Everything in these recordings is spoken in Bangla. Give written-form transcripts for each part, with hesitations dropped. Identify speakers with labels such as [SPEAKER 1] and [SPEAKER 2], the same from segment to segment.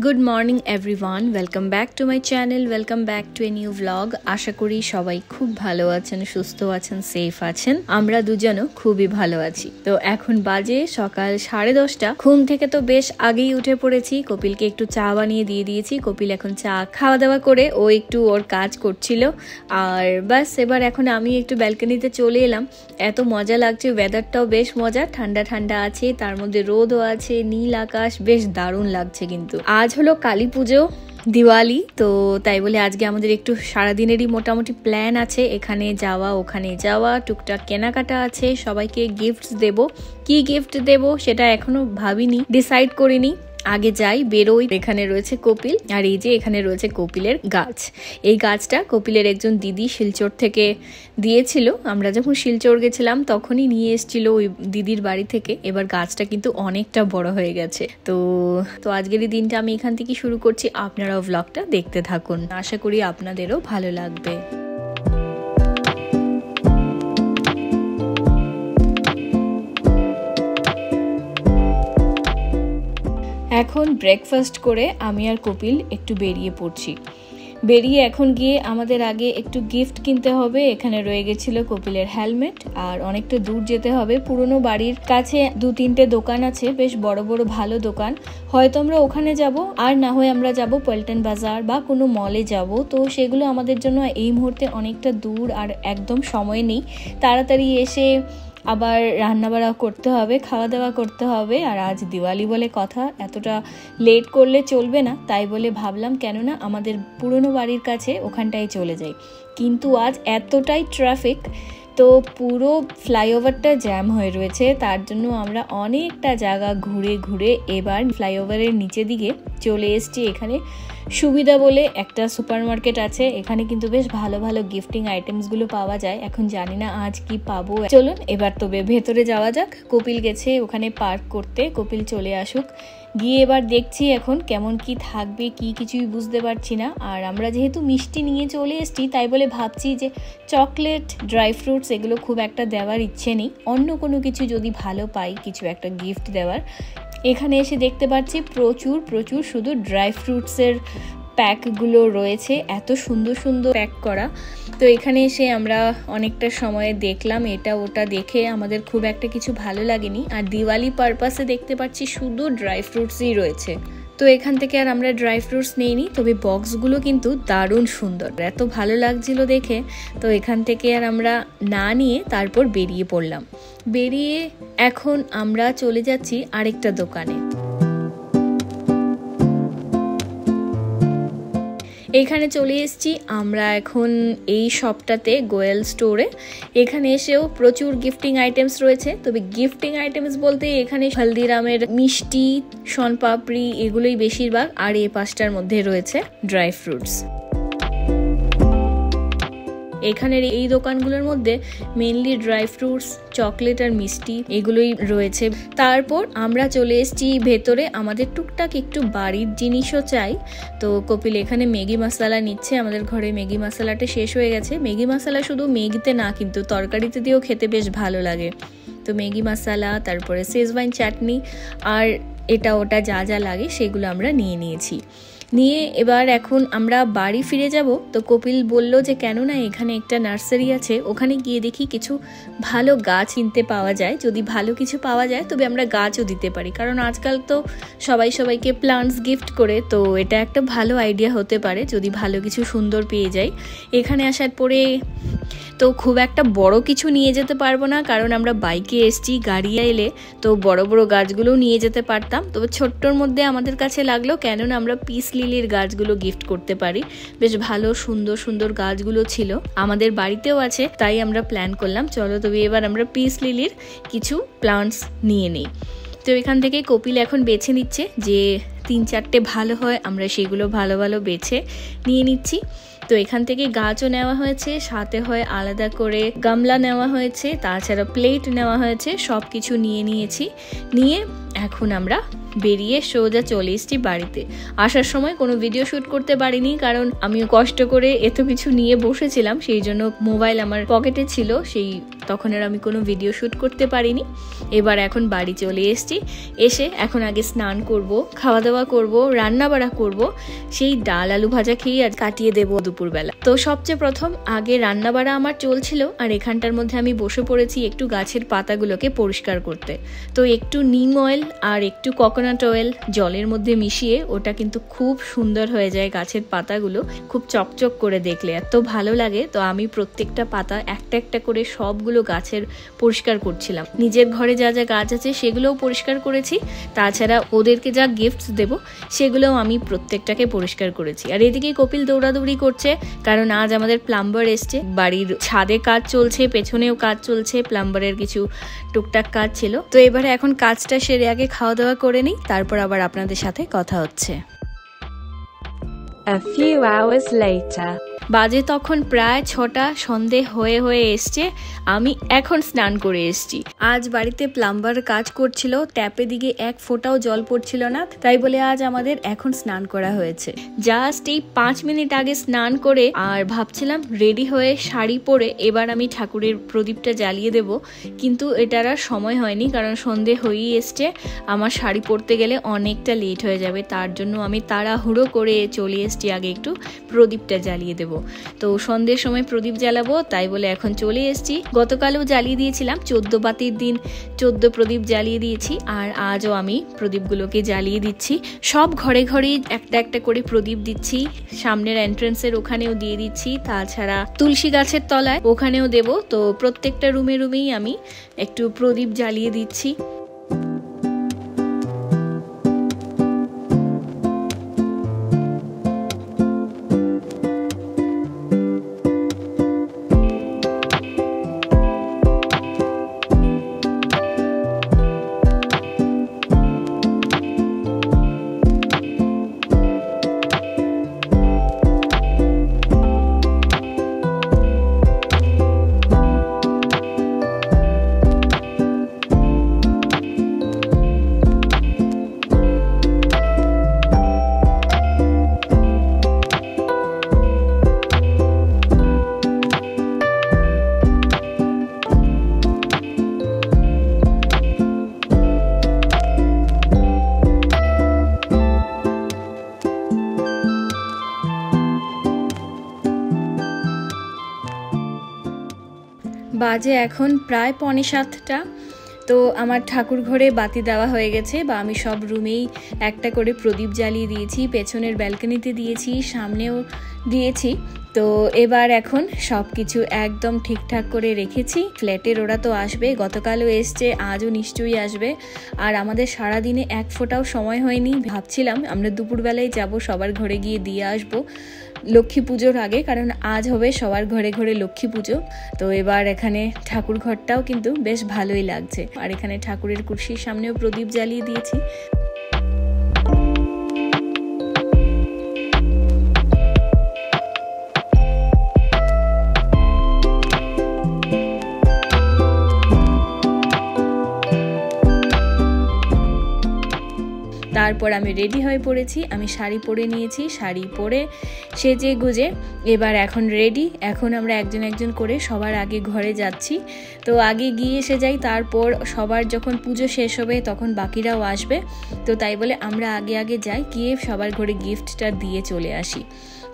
[SPEAKER 1] Good morning everyone, welcome back to my channel, welcome back to a new vlog. আশা করি সবাই খুব ভালো আছেন, সুস্থ আছেন, সেফ আছেন। আমরা দুজনও খুবই ভালো আছি। তো এখন বাজে সকাল 10:30। ঘুম থেকে তো বেশ আগেই উঠে পড়েছি। কপিলকে একটু চা বানিয়ে দিয়ে দিয়েছি। কপিল এখন চা খাওয়া দাওয়া করে ও একটু ওর কাজ করছিল। আর বাস এবার এখন আমি একটু ব্যালকনিতে চলে এলাম। এত মজা লাগছে, ওয়েদারটাও বেশ মজা, ঠান্ডা ঠান্ডা আছে, তার মধ্যে রোদও আছে, নীল আকাশ, বেশ দারুণ লাগছে। কিন্তু আজ হলো কালী পুজো, দিওয়ালি, তো তাই বলে আজকে আমাদের একটু সারাদিনেরই মোটামুটি প্ল্যান আছে, এখানে যাওয়া ওখানে যাওয়া, টুকটাক কেনাকাটা আছে, সবাইকে গিফটস দেব। কি গিফট দেব সেটা এখনো ভাবিনি, ডিসাইড করিনি। আগে যাই, বেরোই। এখানে রয়েছে কপিল, আর এই যে এখানে রয়েছে কপিলের গাছ। এই গাছটা কপিলের একজন দিদি শিলচর থেকে দিয়েছিল। আমরা যখন শিলচর গেছিলাম তখনই নিয়ে এসেছিল ওই দিদির বাড়ি থেকে। এবার গাছটা কিন্তু অনেকটা বড় হয়ে গেছে। তো আজকের এই দিনটা আমি এখান থেকে শুরু করছি। আপনারাও ভ্লগটা দেখতে থাকুন, আশা করি আপনাদেরও ভালো লাগবে। এখন ব্রেকফাস্ট করে আমি আর কপিল একটু বেরিয়ে পড়ছি। বেরিয়ে এখন গিয়ে আমাদের আগে একটু গিফট কিনতে হবে। এখানে রয়ে গেছিল কপিলের হেলমেট, আর অনেকটা দূর যেতে হবে। পুরনো বাড়ির কাছে 2-3টে দোকান আছে, বেশ বড় বড় ভালো দোকান। হয়তো আমরা ওখানে যাব, আর না হয় আমরা যাব পল্টন বাজার বা কোনো মলে যাব। তো সেগুলো আমাদের জন্য এই মুহূর্তে অনেকটা দূর, আর একদম সময় নেই। তাড়াতাড়ি এসে আবার রান্নাবাড়া করতে হবে, খাওয়া দাওয়া করতে হবে। আর আজ দিওয়ালি বলে কথা, এতটা লেট করলে চলবে না। তাই বলে ভাবলাম কেননা আমাদের পুরনো বাড়ির কাছে ওখানটায় চলে যাই। কিন্তু আজ এতটাই ট্রাফিক, তো পুরো ফ্লাইওভারটা জ্যাম হয়ে রয়েছে। তার জন্য আমরা অনেকটা জায়গা ঘুরে ঘুরে এবার ফ্লাইওভারের নিচে দিকে চলে এসেছি। এখানে সুবিধা বলে একটা সুপার মার্কেট আছে, এখানে কিন্তু বেশ ভালো ভালো গিফটিং আইটেমসগুলো পাওয়া যায়। এখন জানি না আজ কি পাবো। চলুন এবার তবে ভেতরে যাওয়া যাক। কপিল গেছে ওখানে পার্ক করতে, কপিল চলে আসুক। গিয়ে এবার দেখছি এখন কেমন কি থাকবে, কি কিছুই বুঝতে পারছি না। আর আমরা যেহেতু মিষ্টি নিয়ে চলে এসেছি, তাই বলে ভাবছি যে চকলেট, ড্রাই ফ্রুটস এগুলো খুব একটা দেওয়ার ইচ্ছে নেই। অন্য কোনো কিছু যদি ভালো পাই, কিছু একটা গিফট দেওয়ার। এখানে এসে দেখতে পাচ্ছি প্রচুর প্রচুর শুধু ড্রাই ফ্রুটসের প্যাকগুলো রয়েছে, এত সুন্দর সুন্দর প্যাক করা। তো এখানে এসে আমরা অনেকটা সময় দেখলাম এটা ওটা, দেখে আমাদের খুব একটা কিছু ভালো লাগেনি। আর দিওয়ালি পারপাসে দেখতে পাচ্ছি শুধু ড্রাই ফ্রুটসই রয়েছে। তো এখান থেকে আর আমরা ড্রাই ফ্রুটস নেইনি, তবে বক্সগুলো কিন্তু দারুণ সুন্দর, এত ভালো লাগছিল দেখে। তো এখান থেকে আর আমরা না নিয়ে তারপর বেরিয়ে পড়লাম। বেরিয়ে এখন আমরা চলে যাচ্ছি আরেকটা দোকানে। এখানে চলে এসেছি আমরা এখন এই শপটাতে, গোয়েল স্টোরে। এখানে এসেও প্রচুর গিফটিং আইটেমস রয়েছে। তবে গিফটিং আইটেমস বলতে এখানে হলদিরামের মিষ্টি, শনপাপড়ি এগুলোই বেশিরভাগ, আর এই পাঁচটার মধ্যে রয়েছে ড্রাই ফ্রুটস। এখানের এই দোকানগুলোর মধ্যে মেনলি ড্রাই ফ্রুটস, চকলেট আর মিষ্টি এগুলোই রয়েছে। তারপর আমরা চলে এসেছি ভেতরে, আমাদের টুকটাক একটু বাড়ির জিনিসও চাই। তো কপিল এখানে ম্যাগি মশলা নিচ্ছে। আমাদের ঘরে ম্যাগি মশলাটা শেষ হয়ে গেছে। ম্যাগি মশলা শুধু ম্যাগিতে না, কিন্তু তরকারিতে দিয়েও খেতে বেশ ভালো লাগে। তো ম্যাগি মশলা, তারপরে শেজওয়ান চাটনি, আর এটা ওটা যা যা লাগে সেগুলো আমরা নিয়ে নিয়েছি। নিয়ে এবার এখন আমরা বাড়ি ফিরে যাব। তো কপিল বলল যে কেননা এখানে একটা নার্সারি আছে, ওখানে গিয়ে দেখি কিছু ভালো গাছ কিনতে পাওয়া যায়। যদি ভালো কিছু পাওয়া যায় তবে আমরা গাছও দিতে পারি, কারণ আজকাল তো সবাই সবাইকে প্লান্টস গিফট করে। তো এটা একটা ভালো আইডিয়া হতে পারে যদি ভালো কিছু সুন্দর পেয়ে যাই। এখানে আসার পরে তো খুব একটা বড় কিছু নিয়ে যেতে পারবো না, কারণ আমরা বাইকে এসছি। গাড়ি এলে তো বড় বড় গাছগুলো নিয়ে যেতে পারতাম। তবে ছোট্টর মধ্যে আমাদের কাছে লাগলো, কেননা আমরা পিস লিলির গাছগুলো গিফট করতে পারি। বেশ ভালো সুন্দর সুন্দর গাছগুলো ছিল, আমাদের বাড়িতেও আছে। তাই আমরা প্ল্যান করলাম চলো তবে এবার আমরা পিস লিলির কিছু প্লান্টস নিয়ে নিই। তো এখান থেকে কপিল এখন বেছে নিচ্ছে যে 3-4টে ভালো হয়, আমরা সেগুলো ভালো ভালো বেছে নিয়ে নিচ্ছি। তো এখান থেকে গাছও নেওয়া হয়েছে, সাথে হয় আলাদা করে গামলা নেওয়া হয়েছে, তাছাড়া প্লেট নেওয়া হয়েছে। সব কিছু নিয়ে নিয়েছি। নিয়ে এখন আমরা বেরিয়ে সোজা চলে এসেছি বাড়িতে। আসার সময় কোনো ভিডিও শ্যুট করতে পারিনি, কারণ আমি কষ্ট করে এত কিছু নিয়ে বসেছিলাম, সেই জন্য মোবাইল আমার পকেটে ছিল, তখন আর আমি কোনো ভিডিও শ্যুট করতে পারিনি। এবার এখন বাড়ি চলে এসেছি, এসে এখন আগে স্নান করব, খাওয়া দাওয়া করব, রান্না বাড়া করব, সেই ডাল আলু ভাজা খেয়ে আজ কাটিয়ে দেবো দুপুরবেলা। তো সবচেয়ে প্রথম আগে রান্না বাড়া আমার চলছিল, আর এখানটার মধ্যে আমি বসে পড়েছি একটু গাছের পাতাগুলোকে পরিষ্কার করতে। তো একটু নিম অয়েল আর একটু কোকোনাট অয়েল জলের মধ্যে মিশিয়ে, ওটা কিন্তু খুব সুন্দর হয়ে যায় গাছের পাতাগুলো, খুব চকচক করে দেখলে এত ভালো লাগে। তো আমি প্রত্যেকটা পাতা একটা একটা করে সবগুলো গাছের পরিষ্কার করছিলাম। নিজের ঘরে যা যা গাছ আছে সেগুলোও পরিষ্কার করেছি, তাছাড়া ওদেরকে যা গিফটস দেব সেগুলোও আমি প্রত্যেকটাকে পরিষ্কার করেছি। আর এদিকে কপিল দৌড়াদৌড়ি করছে, কারণ আজ আমাদের প্লাম্বার এসছে, বাড়ির ছাদে কাজ চলছে, পেছনেও কাজ চলছে, প্লাম্বারের কিছু টুকটাক কাজ ছিল। তো এবারে এখন কাজটা সেরে আগে খাওয়া দাওয়া করে নিই, তারপর আবার আপনাদের সাথে কথা হচ্ছে।
[SPEAKER 2] A few hours later.
[SPEAKER 1] বাজে তখন প্রায় 6টা, সন্ধে হয়ে এসছে। আমি এখন স্নান করে এসছি। আজ বাড়িতে প্লাম্বার কাজ করছিল, ট্যাপে দিকে এক ফোঁটাও জল পড়ছিল না, তাই বলে আজ আমাদের এখন স্নান করা হয়েছে। জাস্ট এই 5 মিনিট আগে স্নান করে আর ভাবছিলাম রেডি হয়ে শাড়ি পরে এবার আমি ঠাকুরের প্রদীপটা জ্বালিয়ে দেব, কিন্তু এটার আর সময় হয়নি, কারণ সন্ধে হয়েই এসছে, আমার শাড়ি পরতে গেলে অনেকটা লেট হয়ে যাবে, তার জন্য আমি তাড়াহুড়ো করে চলে এসছি আগে একটু প্রদীপটা জ্বালিয়ে দেবো। তো সন্ধ্যের সময় প্রদীপ জ্বালাবো, তাই বলে এখন চলে এসেছি। গতকালও জ্বালিয়ে দিয়েছিলাম, 14 বাতির দিন 14 প্রদীপ জ্বালিয়ে দিয়েছি, আর আজও আমি প্রদীপগুলোকে জ্বালিয়ে দিচ্ছি। সব ঘরে ঘরেই একটা একটা করে প্রদীপ দিচ্ছি, সামনের এন্ট্রান্সের ওখানেও দিয়ে দিচ্ছি, তাছাড়া তুলসী গাছের তলায় ওখানেও দেব। তো প্রত্যেকটা রুমেই আমি একটু প্রদীপ জ্বালিয়ে দিচ্ছি। বাজে এখন প্রায় 6:45। তো আমার ঠাকুর ঘরে বাতি দেওয়া হয়ে গেছে, বা আমি সব রুমেই একটা করে প্রদীপ জ্বালিয়ে দিয়েছি, পেছনের ব্যালকনিতে দিয়েছি, সামনেও দিয়েছি। তো এবার এখন সব কিছু একদম ঠিকঠাক করে রেখেছি। ফ্ল্যাটের ওরা তো আসবে, গতকালও এসছে, আজও নিশ্চয়ই আসবে, আর আমাদের সারাদিনে এক ফোঁটাও সময় হয়নি। ভাবছিলাম আমরা দুপুরবেলায় যাব, সবার ঘরে গিয়ে দিয়ে আসবো লক্ষ্মী পুজোর আগে, কারণ আজ হবে সবার ঘরে ঘরে লক্ষ্মী পুজো। তো এবার এখানে ঠাকুর ঘরটাও কিন্তু বেশ ভালোই লাগছে, আর এখানে ঠাকুরের কুরসির সামনেও প্রদীপ জ্বালিয়ে দিয়েছি। তারপর আমি রেডি হয়ে পড়েছি, আমি শাড়ি পরে নিয়েছি, শাড়ি পরে সেজে গুজে এবার এখন রেডি। এখন আমরা একজন একজন করে সবার আগে ঘরে যাচ্ছি। তো আগে গিয়ে এসে যাই, তারপর সবার যখন পুজো শেষ হবে তখন বাকিরাও আসবে। তো তাই বলে আমরা আগে আগে যাই, গিয়ে সবার ঘরে গিফটটা দিয়ে চলে আসি।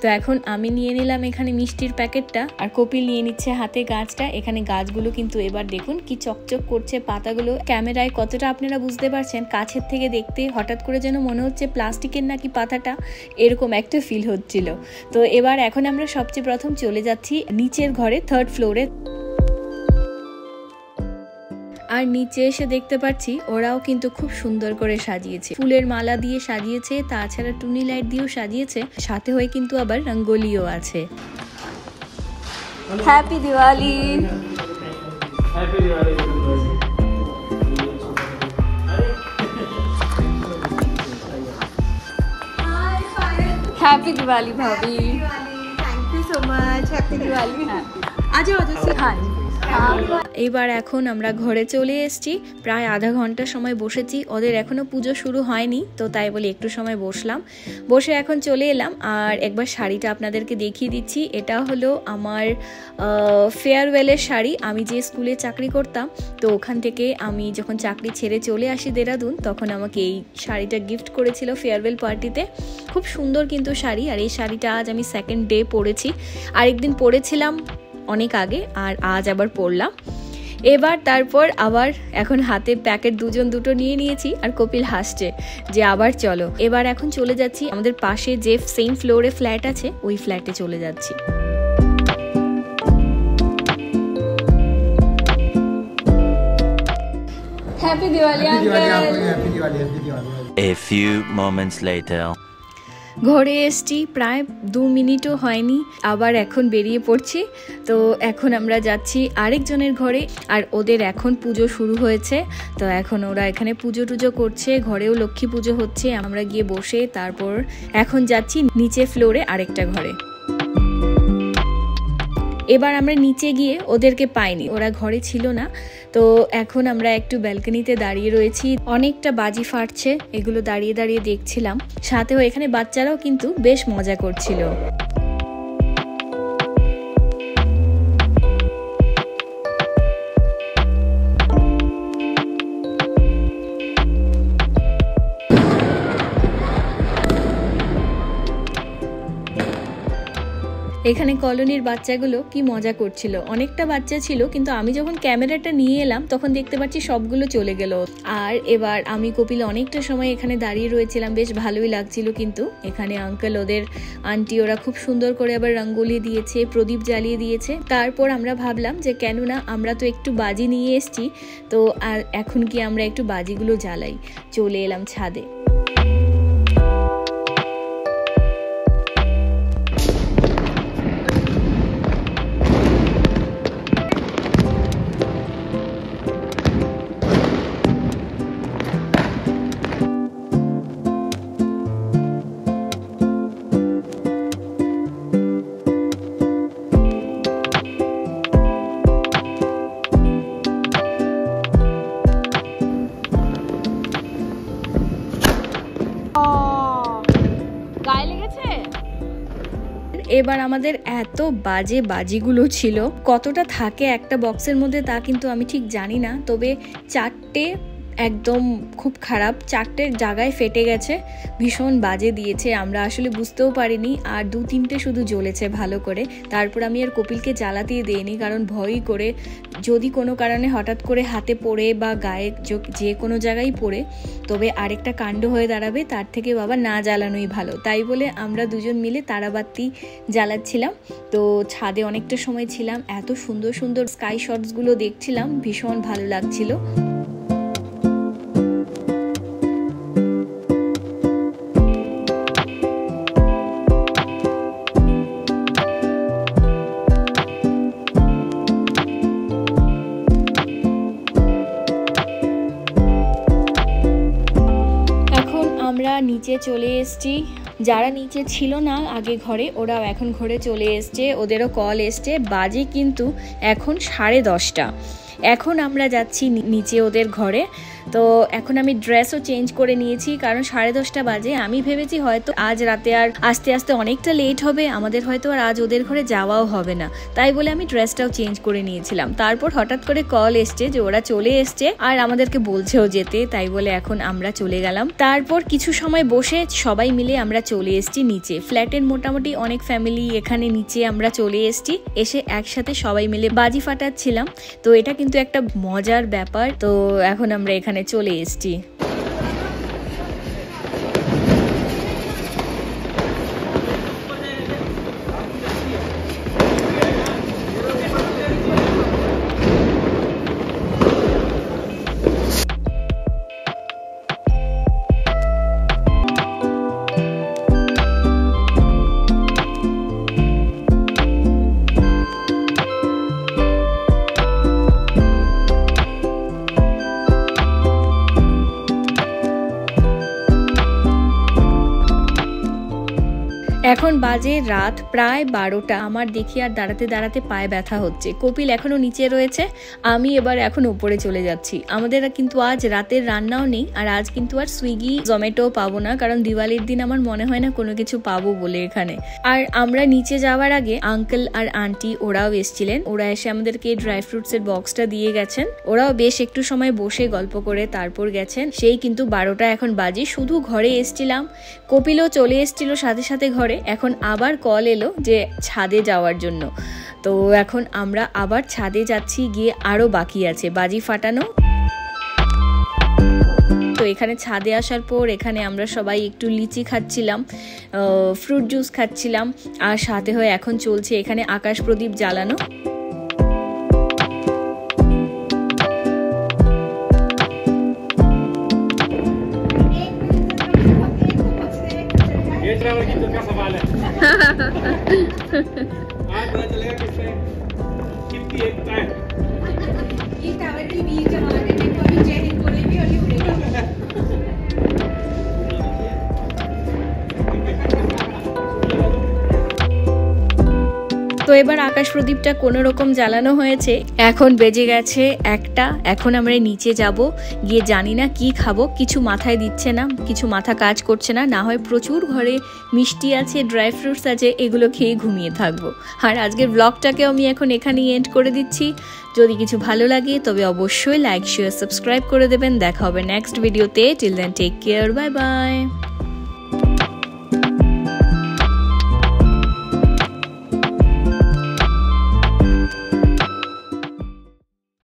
[SPEAKER 1] তো এখন আমি নিয়ে নিলাম এখানে মিষ্টির প্যাকেটটা, আর কপিল নিয়ে নিচ্ছে হাতে গাছটা। এখানে গাছগুলো কিন্তু এবার দেখুন কি চকচক করছে, পাতাগুলো ক্যামেরায় কতটা আপনারা বুঝতে পারছেন, কাছের থেকে দেখতে হঠাৎ করে যেন মনে হচ্ছে প্লাস্টিকের নাকি পাতাটা, এরকম একটা ফিল হচ্ছিল। তো এবার এখন আমরা সবচেয়ে প্রথম চলে যাচ্ছি নিচের ঘরে, 3rd ফ্লোরে। আর নিচে এসে দেখতে পাচ্ছি ওরাও কিন্তু খুব সুন্দর করে সাজিয়েছে, ফুলের মালা দিয়ে সাজিয়েছে, তাছাড়া টুনি লাইট দিয়েও সাজিয়েছে, সাথে হয়ে কিন্তু আবার রঙ্গোলিও আছে। Happy Diwali. Happy Diwali. Happy Diwali भाभी।
[SPEAKER 2] Thank you so much. Happy Diwali. आ जाओ। हाँ
[SPEAKER 1] এবার এখন আমরা ঘরে চলে এসেছি, প্রায় আধা ঘন্টা সময় বসেছি, ওদের এখনো পুজো শুরু হয়নি, তো তাই বলে একটু সময় বসলাম, বসে এখন চলে এলাম। আর একবার শাড়িটা আপনাদেরকে দেখিয়ে দিচ্ছি, এটা হলো আমার ফেয়ারওয়েলের শাড়ি। আমি যে স্কুলে চাকরি করতাম, তো ওখান থেকে আমি যখন চাকরি ছেড়ে চলে আসি দেরাদুন, তখন আমাকে এই শাড়িটা গিফট করেছিল ফেয়ারওয়েল পার্টিতে। খুব সুন্দর কিন্তু শাড়ি, আর এই শাড়িটা আজ আমি সেকেন্ড ডে পরেছি, আরেকদিন পরেছিলাম অনেক আগে, আর আজ আবার পরলাম। এবার তারপর আবার এখন হাতে প্যাকেট দুটো নিয়ে নিয়েছি, আর কপিল হাসছে যে আবার চলো। এবার এখন চলে যাচ্ছি আমাদের পাশে যে সেম ফ্লোরে ফ্ল্যাট আছে, ওই ফ্ল্যাটে চলে যাচ্ছি। Happy Diwali uncle.
[SPEAKER 3] A few moments later.
[SPEAKER 1] ঘরে এসছি, প্রায় 2 মিনিটও হয়নি, আবার এখন বেরিয়ে পড়ছি। তো এখন আমরা যাচ্ছি আরেকজনের ঘরে, আর ওদের এখন পুজো শুরু হয়েছে, তো এখন ওরা এখানে পুজো টুজো করছে, ঘরেও লক্ষ্মী পুজো হচ্ছে। আমরা গিয়ে বসে তারপর এখন যাচ্ছি নিচে ফ্লোরে আরেকটা ঘরে। এবার আমরা নিচে গিয়ে ওদেরকে পাইনি, ওরা ঘরে ছিল না, তো এখন আমরা একটু ব্যালকনিতে দাঁড়িয়ে রয়েছি। অনেকটা বাজি ফাটছে, এগুলো দাঁড়িয়ে দাঁড়িয়ে দেখছিলাম, সাথেও এখানে বাচ্চারাও কিন্তু বেশ মজা করছিল। এখানে কলোনির বাচ্চাগুলো কি মজা করছিল, অনেকটা বাচ্চা ছিল, কিন্তু আমি যখন ক্যামেরাটা নিয়ে এলাম তখন দেখতে পাচ্ছি সবগুলো চলে গেল। আর এবার আমি কপিল অনেকটা সময় এখানে দাঁড়িয়ে রয়েছিলাম, বেশ ভালোই লাগছিল। কিন্তু এখানে আঙ্কেল, ওদের আন্টি, ওরা খুব সুন্দর করে আবার রঙ্গোলি দিয়েছে, প্রদীপ জ্বালিয়ে দিয়েছে। তারপর আমরা ভাবলাম যে কেননা আমরা তো একটু বাজি নিয়ে এসছি, তো আর এখন কি আমরা একটু বাজিগুলো জ্বালাই। চলে এলাম ছাদে। এবার আমাদের এত বাজে বাজিগুলো ছিল, কতটা থাকে একটা বক্সের মধ্যে তা কিন্তু আমি ঠিক জানি না, তবে 4টে একদম খুব খারাপ, 4টে জায়গায় ফেটে গেছে, ভীষণ বাজে দিয়েছে, আমরা আসলে বুঝতেও পারিনি। আর 2-3টে শুধু জ্বলেছে ভালো করে। তারপর আমি আর কপিলকে জ্বালাতেই দিইনি, কারণ ভয়ই করে যদি কোনো কারণে হঠাৎ করে হাতে পড়ে বা গায়ে যে কোনো জায়গায় পড়ে তবে আরেকটা কাণ্ড হয়ে দাঁড়াবে, তার থেকে বাবা না জ্বালানোই ভালো। তাই বলে আমরা দুজন মিলে তারাবাতি জ্বালাচ্ছিলাম। তো ছাদে অনেকটা সময় ছিলাম, এত সুন্দর সুন্দর স্কাই শটসগুলো দেখছিলাম, ভীষণ ভালো লাগছিল। নিচে চলে এসছি, যারা নিচে ছিল না আগে ঘরে, ওরাও এখন ঘরে চলে এসছে, ওদেরও কল এসছে। বাজে কিন্তু এখন 10:30। এখন আমরা যাচ্ছি নিচে ওদের ঘরে। তো এখন আমি ড্রেসও চেঞ্জ করে নিয়েছি, কারণ 10:30 বাজে। আমি ভেবেছি হয়তো আজ রাতে আর আস্তে আস্তে অনেকটা লেট হবে, আমাদের হয়তো আর আজ ওদের ঘরে যাওয়াও হবে না, তাই বলে আমি ড্রেসটাও চেঞ্জ করে নিয়েছিলাম। তারপর হঠাৎ করে কল এসছে যে ওরা চলে এসছে, আর আমাদেরকে বলছেও যেতে, তাই বলে এখন আমরা চলে গেলাম। তারপর কিছু সময় বসে সবাই মিলে আমরা চলে এসছি নিচে। ফ্ল্যাটের মোটামুটি অনেক ফ্যামিলি এখানে নিচে আমরা চলে এসছি, এসে একসাথে সবাই মিলে বাজি ফাটাচ্ছিলাম। তো এটা কিন্তু একটা মজার ব্যাপার। তো এখন আমরা এখানে চলে এসেছি। এখন বাজে রাত প্রায় 12টা। আমার দেখি আর দাঁড়াতে দাঁড়াতে পায়ে ব্যথা হচ্ছে। কপিল এখনো নিচে রয়েছে, আমি এবার এখন উপরে চলে যাচ্ছি। আমাদের কিন্তু আজ রাতের রান্নাও নেই, আর আজ কিন্তু আর সুইগি জোম্যাটো পাবো না, কারণ দিওয়ালির দিন আমার মনে হয় না কোনো কিছু পাবো বলে এখানে। আর আমরা নিচে যাওয়ার আগে আঙ্কেল আর আন্টি ওরাও এসেছিলেন, ওরা এসে আমাদেরকে ড্রাই ফ্রুটসের বক্সটা দিয়ে গেছেন। ওরাও বেশ একটু সময় বসে গল্প করে তারপর গেছেন। সেই কিন্তু 12টা এখন বাজে। শুধু ঘরে এসছিলাম, কপিলও চলে এসছিল সাথে সাথে ঘরে। এখন আবার কল এলো যে ছাদে যাওয়ার জন্য, তো এখন আমরা আবার ছাদে যাচ্ছি, গিয়ে আরো বাকি আছে বাজি ফাটানো। তো এখানে ছাদে আসার পর এখানে আমরা সবাই একটু লিচি খাচ্ছিলাম, ফ্রুট জুস খাচ্ছিলাম, আর সাথে হয়ে এখন চলছে এখানে আকাশ প্রদীপ জ্বালানো। তো এবার আকাশ প্রদীপটা কোনো রকম জ্বালানো হয়েছে। এখন বেজে গেছে 1টা। এখন আমরা নিচে যাব, গিয়ে জানি না কি খাবো, কিছু মাথায় দিচ্ছে না, কিছু মাথা কাজ করছে না। না হয় প্রচুর ঘরে মিষ্টি আছে, ড্রাই ফ্রুটস আছে, এগুলো খেয়ে ঘুমিয়ে থাকবো। আর আজকের ব্লগটাকেও আমি এখন এখানেই এন্ড করে দিচ্ছি। যদি কিছু ভালো লাগে তবে অবশ্যই লাইক শেয়ার সাবস্ক্রাইব করে দেবেন। দেখা হবে নেক্সট ভিডিওতে। Till then take care, bye by.